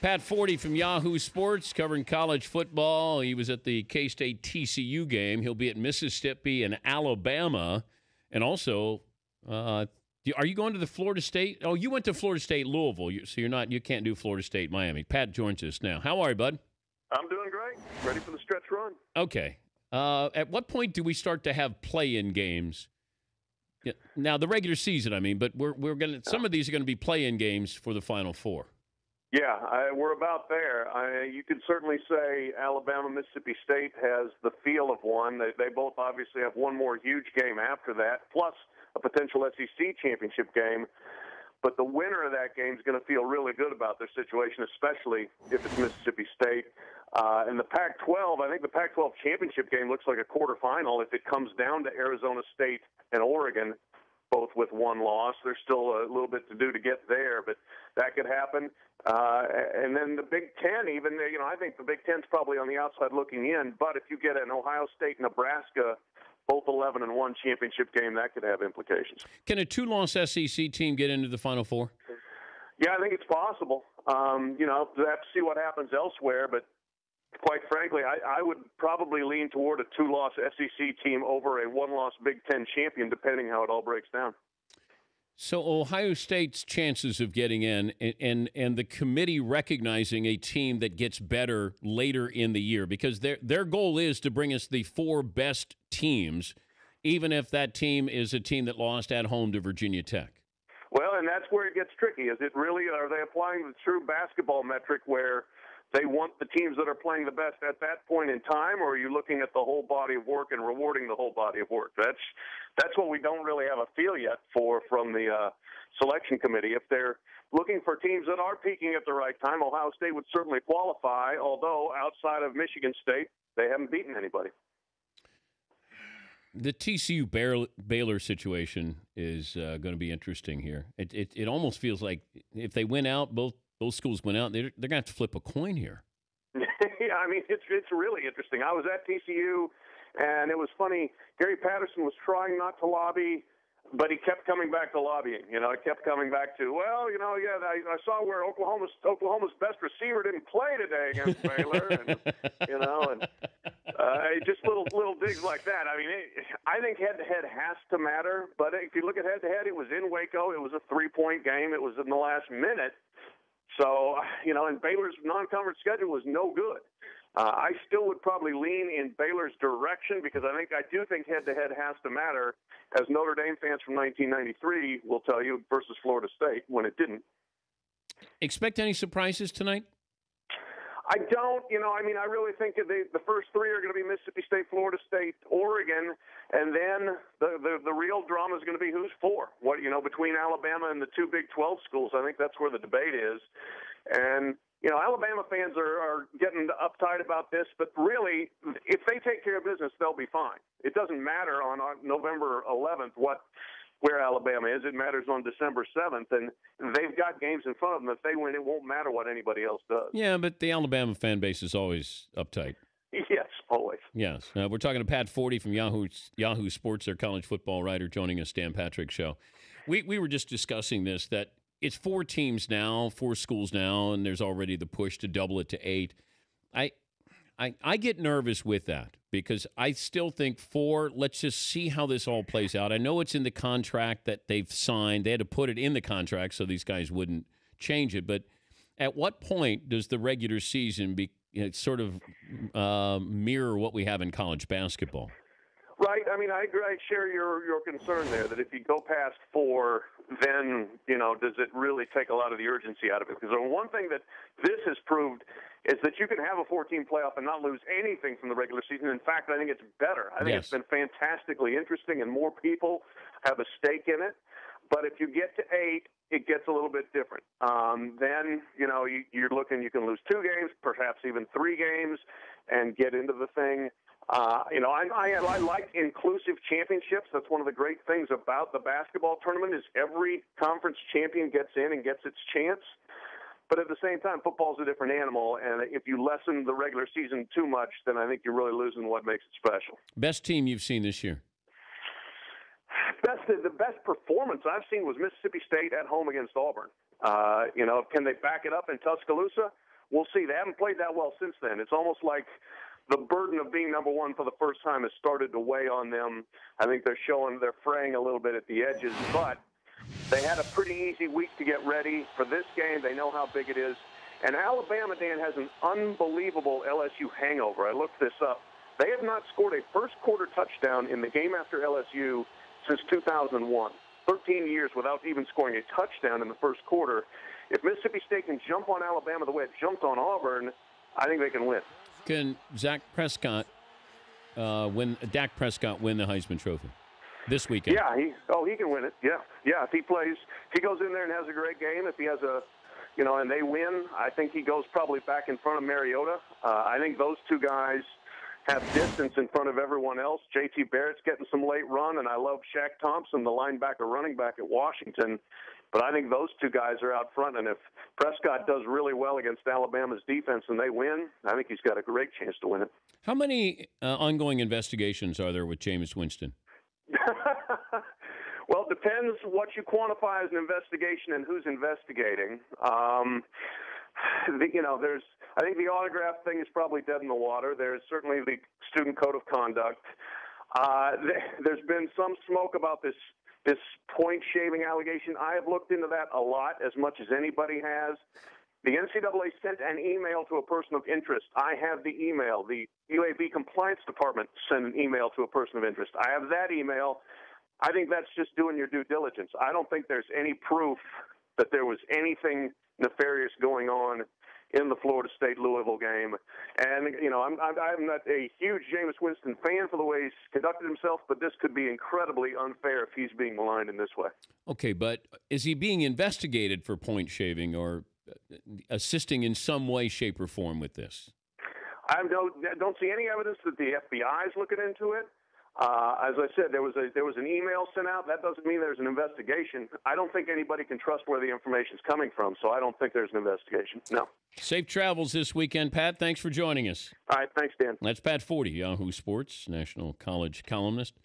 Pat Forde from Yahoo Sports covering college football. He was at the K-State TCU game. He'll be at Mississippi and Alabama. And also, are you going to the Florida State? Oh, you went to Florida State, Louisville. So you can't do Florida State, Miami. Pat joins us now. How are you, bud? I'm doing great. Ready for the stretch run. Okay. At what point do we start to have play-in games? Yeah, now, the regular season, I mean, but we're going to. Some of these are going to be play-in games for the Final Four. Yeah, we're about there. You could certainly say Alabama, Mississippi State has the feel of one. They both obviously have one more huge game after that, plus a potential SEC championship game. But the winner of that game is going to feel really good about their situation, especially if it's Mississippi State. And the Pac-12, I think the Pac-12 championship game looks like a quarterfinal if it comes down to Arizona State and Oregon, both with one loss. There's still a little bit to do to get there, but that could happen. And then the Big Ten, even, I think the Big Ten's probably on the outside looking in. But if you get an Ohio State, Nebraska, both 11-1 championship game, that could have implications. Can a two-loss SEC team get into the Final Four? Yeah, I think it's possible. We'll have to see what happens elsewhere, but quite frankly, I would probably lean toward a two-loss SEC team over a one-loss Big Ten champion, depending how it all breaks down. So Ohio State's chances of getting in and the committee recognizing a team that gets better later in the year, because their goal is to bring us the four best teams, even if that team is a team that lost at home to Virginia Tech. Well, and that's where it gets tricky. Are they applying the true basketball metric where they want the teams that are playing the best at that point in time, or are you looking at the whole body of work and rewarding the whole body of work? That's what we don't really have a feel yet from the selection committee. If they're looking for teams that are peaking at the right time, Ohio State would certainly qualify, although outside of Michigan State, they haven't beaten anybody. The TCU Baylor situation is going to be interesting here. It almost feels like if they win out, both schools went out, they're going to have to flip a coin here. Yeah, I mean, it's really interesting. I was at TCU, and it was funny. Gary Patterson was trying not to lobby, but he kept coming back to lobbying. It kept coming back to, I saw where Oklahoma's best receiver didn't play today against Baylor, and just little digs like that. I mean, I think head-to-head has to matter, but if you look at head-to-head, it was in Waco. It was a 3-point game. It was in the last minute. So, and Baylor's non-conference schedule was no good. I still would probably lean in Baylor's direction because I do think head-to-head has to matter, as Notre Dame fans from 1993 will tell you, versus Florida State when it didn't. Expect any surprises tonight? I don't. I really think the first three are going to be Mississippi State, Florida State, Oregon, and then the real drama is going to be who's four. Between Alabama and the two Big 12 schools, I think that's where the debate is. And Alabama fans are getting uptight about this, but really, if they take care of business, they'll be fine. It doesn't matter on November 11th where Alabama is. It matters on December 7th, and they've got games in front of them. If they win, it won't matter what anybody else does. Yeah, but the Alabama fan base is always uptight. Yes, always. Yes. We're talking to Pat Forde from Yahoo Sports, their college football writer, joining us, Dan Patrick Show. We were just discussing this, that it's 4 teams now, 4 schools now, and there's already the push to double it to 8. I get nervous with that because I still think 4, let's just see how this all plays out. I know it's in the contract that they've signed. They had to put it in the contract so these guys wouldn't change it. But at what point does the regular season sort of mirror what we have in college basketball? Right. I mean, I share your concern there that if you go past 4, then, does it really take a lot of the urgency out of it? Because the one thing that this has proved is that you can have a 14 playoff and not lose anything from the regular season. In fact, I think it's better. I think It's been fantastically interesting, and more people have a stake in it. But if you get to 8, it gets a little bit different. Then, you're looking, you can lose 2 games, perhaps even 3 games, and get into the thing. I like inclusive championships. That's one of the great things about the basketball tournament is every conference champion gets in and gets its chance. But at the same time, football's a different animal, and if you lessen the regular season too much, then I think you're really losing what makes it special. Best team you've seen this year? The best performance I've seen was Mississippi State at home against Auburn. Can they back it up in Tuscaloosa? we'll see. They haven't played that well since then. It's almost like the burden of being number one for the first time has started to weigh on them. I think they're fraying a little bit at the edges, but they had a pretty easy week to get ready for this game. They know how big it is. And Alabama, Dan, has an unbelievable LSU hangover. I looked this up. They have not scored a first-quarter touchdown in the game after LSU since 2001. 13 years without even scoring a touchdown in the first quarter. If Mississippi State can jump on Alabama the way it jumped on Auburn, I think they can win. Can Dak Prescott win the Heisman Trophy this weekend? Yeah, he can win it. Yeah. If he goes in there and has a great game, if he has and they win, I think he goes probably back in front of Mariota. I think those two guys have distance in front of everyone else. J.T. Barrett's getting some late run, and I love Shaq Thompson, the linebacker running back at Washington. But I think those two guys are out front, and if Prescott does really well against Alabama's defense and they win, I think he's got a great chance to win it. How many ongoing investigations are there with Jameis Winston? Well, it depends what you quantify as an investigation and who's investigating. I think the autograph thing is probably dead in the water. There's certainly the student code of conduct. There's been some smoke about this point shaving allegation. I have looked into that a lot, as much as anybody has. The NCAA sent an email to a person of interest. I have the email. The UAB Compliance Department sent an email to a person of interest. I have that email. I think that's just doing your due diligence. I don't think there's any proof that there was anything nefarious going on in the Florida State-Louisville game. And, I'm not a huge Jameis Winston fan for the way he's conducted himself, but this could be incredibly unfair if he's being maligned in this way. Okay, but is he being investigated for point shaving or assisting in some way, shape, or form with this? I don't see any evidence that the FBI is looking into it. As I said, there was an email sent out. That doesn't mean there's an investigation. I don't think anybody can trust where the information's coming from, so I don't think there's an investigation. No. Safe travels this weekend, Pat. Thanks for joining us. All right. Thanks, Dan. That's Pat Forde, Yahoo Sports, national college columnist.